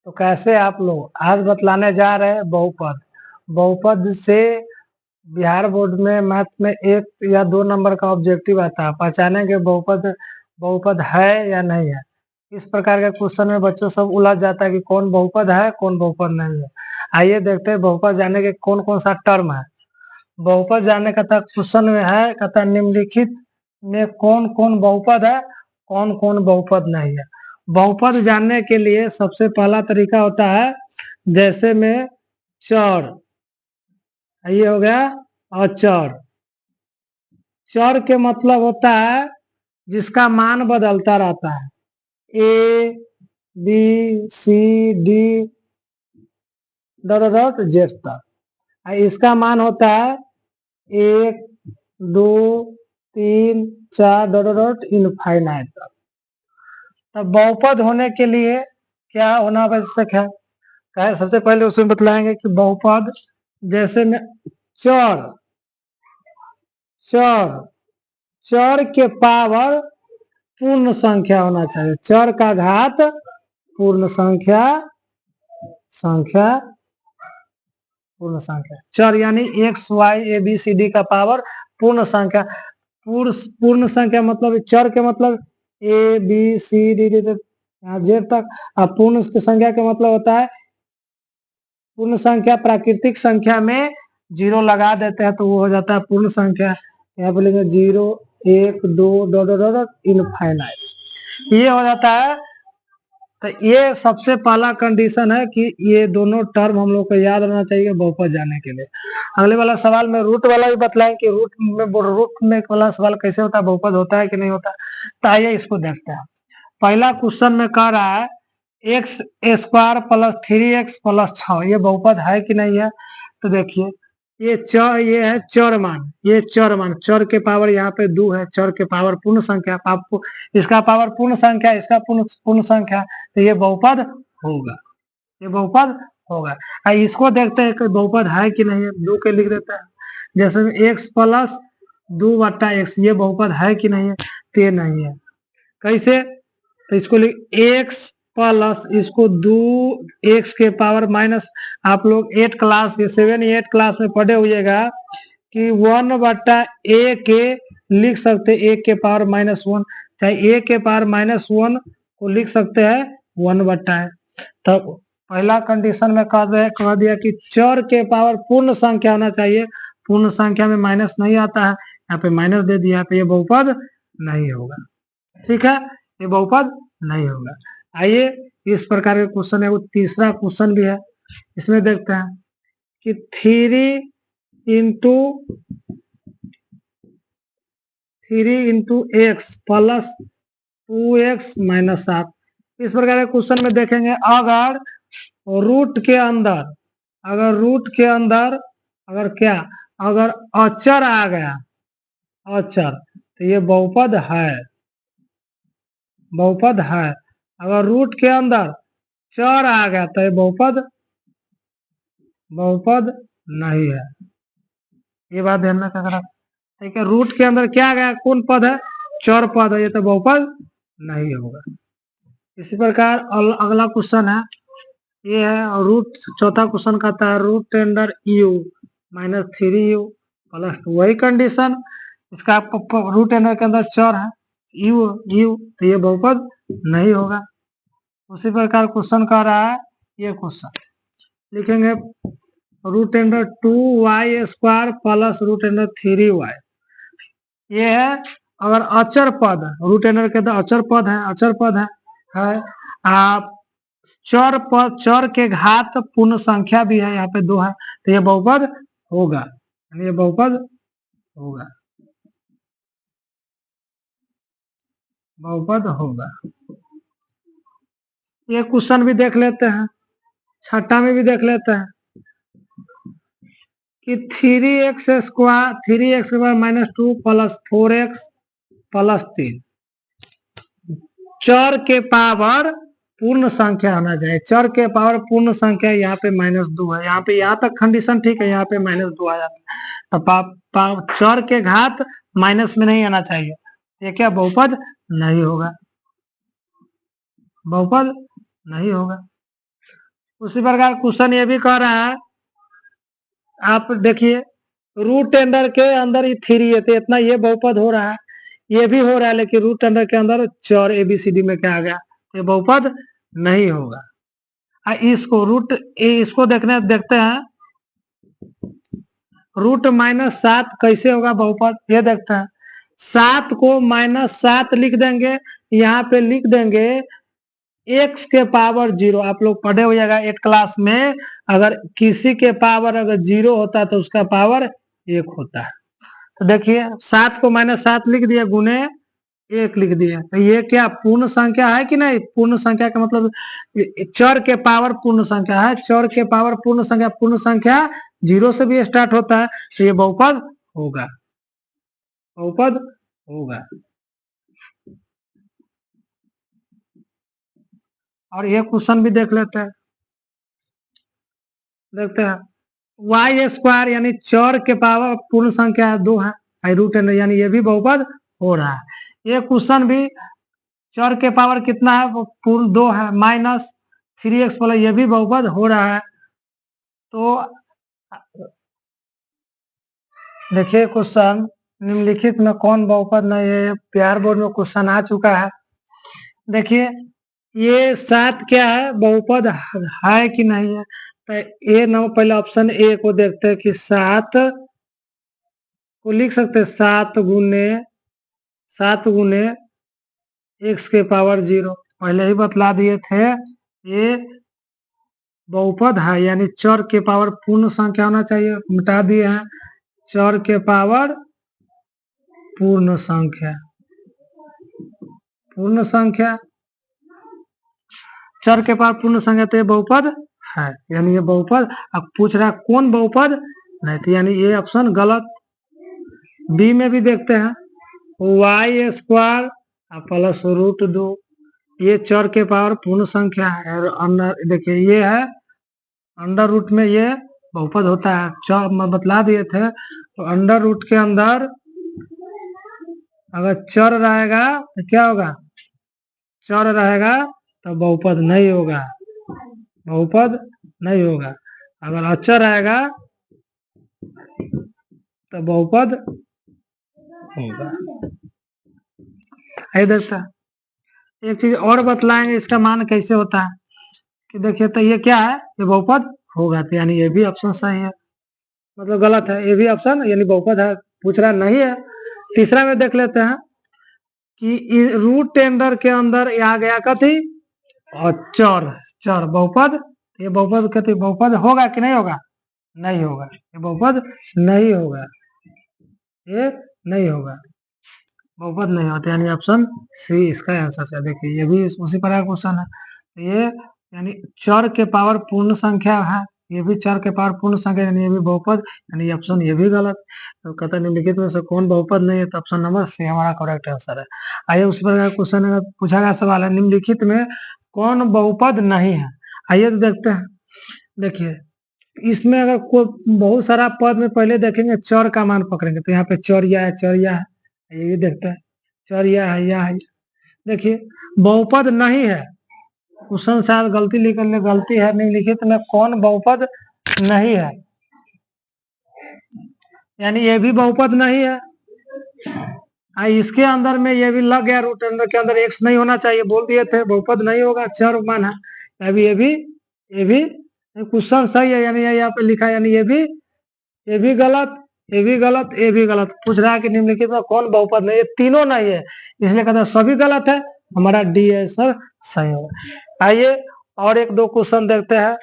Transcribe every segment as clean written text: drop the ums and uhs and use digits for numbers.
तो कैसे आप लोग आज बतलाने जा रहे हैं बहुपद। बहुपद से बिहार बोर्ड में मैथ में 1 या 2 नंबर का ऑब्जेक्टिव आता है, पहचानेंगे बहुपद बहुपद है या नहीं है। इस प्रकार के क्वेश्चन में बच्चों सब उलझ जाता है कि कौन बहुपद है कौन बहुपद नहीं है। आइए देखते हैं बहुपद जानने के कौन कौन सा टर्म है। बहुपद जानने का क्वेश्चन में है, कहता निम्नलिखित में कौन कौन बहुपद है कौन कौन बहुपद नहीं है। बहुपद जानने के लिए सबसे पहला तरीका होता है जैसे में चर, ये हो गया अचर। चर के मतलब होता है जिसका मान बदलता रहता है, A B C D dot Z तक। इसका मान होता है 1 2 3 4 डॉट इनफाइनाइट तक। तब बहुपद होने के लिए क्या होना आवश्यक है, कहे सबसे पहले उसमें बतलाएंगे कि बहुपद जैसे में चर, चर चर के पावर पूर्ण संख्या होना चाहिए। चर का घात पूर्ण संख्या, पूर्ण संख्या। चर यानी X Y A B C D का पावर पूर्ण संख्या। पूर्ण संख्या मतलब चर के मतलब ए बी सी डी यहाँ जेड तक। अब पूर्ण संख्या का मतलब होता है पूर्ण संख्या प्राकृतिक संख्या में 0 लगा देते हैं तो वो हो जाता है पूर्ण संख्या। यहाँ पे लिखेंगे 0 1 2 डॉट इनफाइनाइट, ये हो जाता है। तो ये सबसे पहला कंडीशन है कि ये दोनों टर्म हम लोग को याद रहना चाहिए बहुपद जानने के लिए। अगले वाला सवाल में रूट वाला भी बतलाएं कि रूट में वाला सवाल कैसे होता है, बहुपद होता है कि नहीं होता। तो आइए इसको देखते हैं। पहला क्वेश्चन में कह रहा है x square plus 3x plus 6 ये बहुपद है कि नहीं है। तो देखिए ये है चर मान, ये चर मान, चर के पावर यहाँ पे 2 है, चर के पावर पूर्ण संख्या, आपको इसका पावर पूर्ण संख्या, इसका पूर्ण संख्या, तो ये बहुपद होगा, ये बहुपद होगा। इसको देखते हैं कि बहुपद है कि नहीं है। 2 के लिख देते हैं जैसे x प्लस 2/x, ये बहुपद है कि नहीं है। तो ये नहीं है। कैसे, तो इसको लिख x प्लस इसको 2x के पावर माइनस, आप लोग 8 क्लास या 7 8 क्लास में पढ़े हुएगा कि 1/a के लिख सकते a के पावर -1, चाहे a के पावर -1 को लिख सकते हैं 1/a। तब पहला कंडीशन में कह दिया कि चर के पावर पूर्ण संख्या होना चाहिए, पूर्ण संख्या में माइनस नहीं आता है, यहाँ पे माइनस दे दिया, तो ये बहुपद नहीं होगा। ठीक है, ये बहुपद नहीं होगा। आइए इस प्रकार के क्वेश्चन है। वो तीसरा क्वेश्चन भी है, इसमें देखते हैं कि 3 into x plus 2x minus 7। इस प्रकार के क्वेश्चन में देखेंगे अगर रूट के अंदर, अगर क्या, अगर अचर आ गया, अचर, तो ये बहुपद है, बहुपद है। अगर रूट के अंदर चर आ गया तो ये बहुपद नहीं है। ये बात ध्यान में रखना। ठीक है, रूट के अंदर क्या आ गया, कौन पद है, चर पद है, ये तो बहुपद नहीं होगा। इसी प्रकार अगला क्वेश्चन है, ये है रूट, चौथा क्वेश्चन कहता है root under u minus 3u plus 2, वही कंडीशन, इसका रूट अंडर के अंदर चर है u, तो ये बहुपद नहीं होगा। उसी प्रकार क्वेश्चन कह रहा है, ये क्वेश्चन लिखेंगे root under 2y square plus root under 3y। ये है अगर अचर पद, रूट अंडर के अंदर अचर पद है, आप चर के घात पूर्ण संख्या भी है, यहाँ पे 2 है, तो ये बहुपद होगा, ये बहुपद होगा, बहुपद होगा। ये क्वेश्चन भी देख लेते हैं, छठा में भी देख लेते हैं कि 3x के बाद -2 प्लस 4x प्लस 3, चर के पावर पूर्ण संख्या होना चाहिए, चर के पावर पूर्ण संख्या, यहाँ पे -2 है, यहाँ पे यहाँ तक कंडीशन ठीक है, यहाँ पे -2 आ जाता है, तो चर के घात माइनस में नहीं आना चाहिए, ये क्या बहुपद नहीं होगा, बहुपद नहीं होगा। उसी प्रकार क्वेश्चन ये भी कह रहा है, आप देखिए रूट टेंडर के अंदर ये 3 है तो इतना ये बहुपद हो रहा है, ये भी हो रहा है, लेकिन रूट टेंडर के अंदर चर ABCD में क्या आ गया, ये बहुपद नहीं होगा। इसको इसको देखते हैं, रूट -7 कैसे होगा बहुपद, ये देखते हैं। 7 को -7 लिख देंगे, यहाँ पे लिख देंगे x के पावर 0। आप लोग पढ़े हो जाएगा 8 क्लास में, अगर किसी के पावर अगर 0 होता है तो उसका पावर 1 होता है। तो देखिए 7 को -7 लिख दिया, गुने 1 लिख दिया, तो ये क्या पूर्ण संख्या है कि नहीं? पूर्ण संख्या का मतलब चर के पावर पूर्ण संख्या है, चर के पावर पूर्ण संख्या 0 से भी स्टार्ट होता है, तो ये बहुपद होगा, बहुपद होगा। और ये क्वेश्चन भी देख लेते हैं, देखते हैं। y² यानी चर के पावर पूर्ण संख्या 2 है, रूट यानी ये भी बहुपद हो रहा है। ये क्वेश्चन भी चर के पावर कितना है, वो पूर्ण 2 है, -3x प्लस, ये भी बहुपद हो रहा है। तो देखिए क्वेश्चन, निम्नलिखित में कौन बहुपद नहीं है, बिहार बोर्ड में क्वेश्चन आ चुका है। देखिए ये 7 क्या है, बहुपद है कि नहीं है, तो ए ना पहले ऑप्शन ए को देखते हैं कि 7 को लिख सकते हैं 7 गुने x के पावर 0, पहले ही बतला दिए थे, ये बहुपद है, यानी चर के पावर पूर्ण संख्या होना चाहिए, मिटा दिए हैं, चर के पावर पूर्ण संख्या, पूर्ण संख्या, चर के पावर पूर्ण संख्या, तो ये बहुपद है, यानी ये बहुपद। अब पूछ रहा है कौन बहुपद नहीं, तो यानी ये ऑप्शन गलत। बी में भी देखते हैं, y² प्लस √2, ये चर के पावर पूर्ण संख्या है, और देखिए ये है अंडर रूट में, ये बहुपद होता है, चर में बतला दिए थे। तो अंडर रूट के अंदर अगर चर रहेगा तो क्या होगा, चर रहेगा तो बहुपद नहीं होगा, बहुपद नहीं होगा। अगर अचर आएगा तो बहुपद होगा। देखता एक चीज और बतलाएंगे, इसका मान कैसे होता है, कि देखिए तो ये क्या है, ये बहुपद होगा, तो यानी ये भी ऑप्शन सही है, मतलब गलत है, ये भी ऑप्शन यानी बहुपद है, पूछ रहा नहीं है। तीसरा में देख लेते हैं कि रूट टेंडर के अंदर आ गया कथी, और चर, चर बहुपद, ये बहुपद कथी, बहुपद होगा कि नहीं होगा, नहीं होगा, ये बहुपद नहीं होगा, ये नहीं होगा, बहुपद नहीं होता, यानी ऑप्शन सी इसका आंसर है। देखिए ये भी उसी प्रकार क्वेश्चन है, ये यानी चर के पावर पूर्ण संख्या है, ये भी चर के पावर पूर्ण संख्या, यानी ये भी बहुपद, यानी ऑप्शन ये भी गलत। तो कहता है निम्नलिखित में से कौन बहुपद नहीं है, तो ऑप्शन नंबर सी हमारा करेक्ट आंसर है। आइए उसी प्रकार क्वेश्चन अगर पूछा गया सवाल है, निम्नलिखित में कौन बहुपद नहीं है, आइए तो देखते हैं। देखिए इसमें अगर कोई बहुत सारा पद में पहले देखेंगे चर का मान पकड़ेंगे, तो यहाँ पे चौरिया है, चौरिया है, ये देखते हैं, चौरिया है, या है, देखिए बहुपद नहीं है, क्वेश्चन शायद गलती गलती है, निम्नलिखित में कौन बहुपद नहीं है, यानी ये भी बहुपद नहीं है। इसके अंदर में ये भी लग गया, रूट अंदर के अंदर x नहीं होना चाहिए, बोल दिए थे बहुपद नहीं होगा, चर मान है, अभी ये भी क्वेश्चन सही है, यानी यहाँ पे लिखा, यानी ये भी गलत, ये भी गलत, ये भी गलत। पूछ रहा है कि निम्नलिखित में कौन बहुपद नहीं, ये तीनों नहीं है, इसलिए कहता है सभी गलत है, हमारा डी है सर सही होगा। आइए और एक दो क्वेश्चन देखते हैं,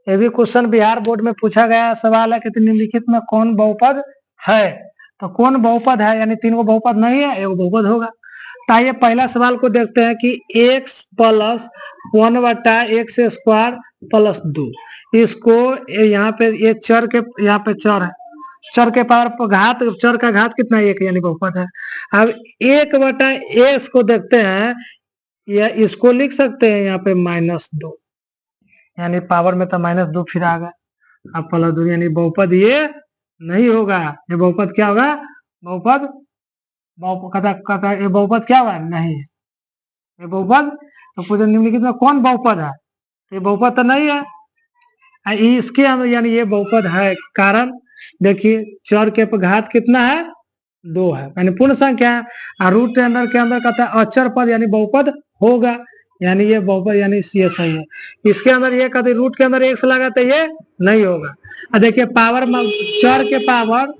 ये भी क्वेश्चन बिहार बोर्ड में पूछा गया सवाल है कि निम्नलिखित में कौन बहुपद है, तो कौन बहुपद है, यानी तीन को बहुपद नहीं है, एक बहुपद होगा। तो आइए पहला सवाल को देखते हैं कि x प्लस 1/x² प्लस 2, इसको यहाँ पे ये चर के, यहाँ पे चर है, चर के पावर घात, चर का घात कितना है, 1, यानी बहुपद है। अब 1/s को देखते हैं, या इसको लिख सकते हैं यहाँ पे -2, यानी पावर में तो -2 फिर आ गया, अब प्लस 2, यानी बहुपद ये नहीं होगा, ये बहुपद क्या होगा, बहुपद कहता ये बहुपद क्या होगा, नहीं है, ये बहुपद, तो पूछे निम्नलिखित में कौन बहुपद है? ये बहुपद तो नहीं है। इसके अंदर यानी ये बहुपद है, कारण देखिए चर के घात कितना है? 2 है, यानी पूर्ण संख्या है। और रूट के अंदर कहता है अचर पद यानी बहुपद होगा, यानी ये बहुपद यानी ये सही है। इसके अंदर ये कहते रूट के अंदर x लगा तो ये नहीं होगा। और देखिए पावर में चर के पावर,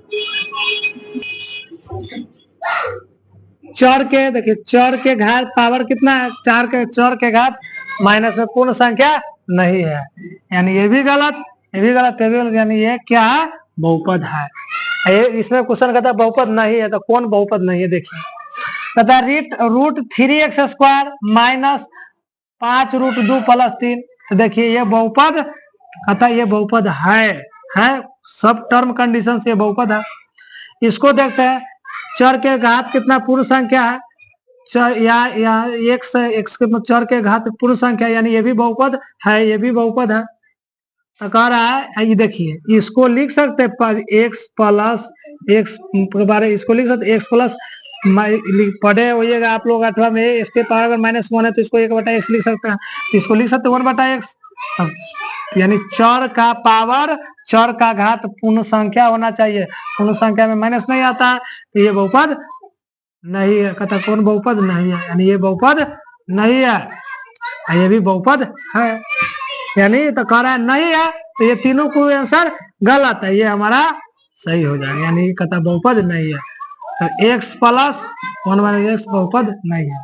चर के देखिए चर के घात पावर कितना है? 4 के चर के घात माइनस में पूर्ण संख्या नहीं है, यानी ये भी गलत, ये भी गलत, ये भी गलत, यानी ये क्या है? बहुपद है। ये इसमें क्वेश्चन कहता है बहुपद नहीं है, तो कौन बहुपद नहीं है? देखिए कहता है root 3x² minus 5 root 2 plus 3, तो देखिए ये बहुपद, कहता है ये बहुपद है सब टर्म कंडीशन से बहुपद है। इसको देखते हैं चर के घात कितना पूर्ण संख्या है? या x के चर के घात पूर्ण संख्या, यानी ये भी बहुपद है, ये भी बहुपद है। तो कह रहा है ये देखिए इसको लिख सकते x प्लस x के बारे, इसको लिख सकते x प्लस, पढ़े होइएगा आप लोग 8वां में, इसके पावर अगर -1 है तो इसको 1/x लिख सकते हैं, तो इसको लिख सकते 1/x, यानी चर का पावर चर का घात पूर्ण संख्या होना चाहिए, पूर्ण संख्या में माइनस नहीं आता, तो ये बहुपद नहीं है। कहता कौन बहुपद नहीं है? यानी ये बहुपद नहीं है, ये भी बहुपद है, यानी तो कह रहा है नहीं है, तो ये तीनों को आंसर गलत है, ये हमारा सही हो जाएगा, यानी कहता बहुपद नहीं है। तो x प्लस 1/x बहुपद नहीं है।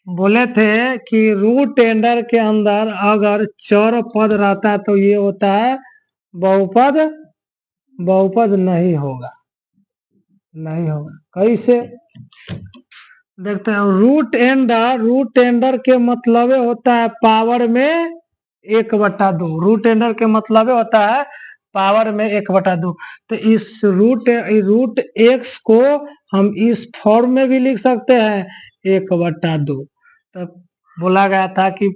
बोले थे कि रूट टेंडर के अंदर अगर चर पद रहता तो ये होता है बहुपद, बहुपद नहीं होगा, नहीं होगा। कैसे देखते हैं? रूट टेंडर के मतलब होता है पावर में 1/2, रूट टेंडर के मतलब होता है पावर में 1/2। तो इस रूट x को हम इस फॉर्म में भी लिख सकते हैं 1/2। तो बोला गया था कि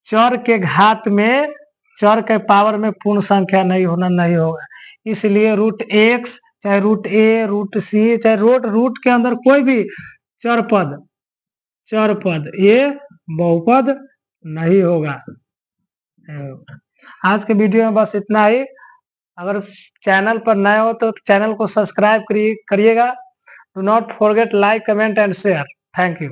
चर के घात में चर के पावर में पूर्ण संख्या नहीं होगा, इसलिए रूट x चाहे रूट a रूट c चाहे रूट के अंदर कोई भी चर पद ये बहुपद नहीं होगा। आज के वीडियो में बस इतना ही। अगर चैनल पर नए हो तो चैनल को सब्सक्राइब करिएगा। Do not forget like comment and share. Thank you.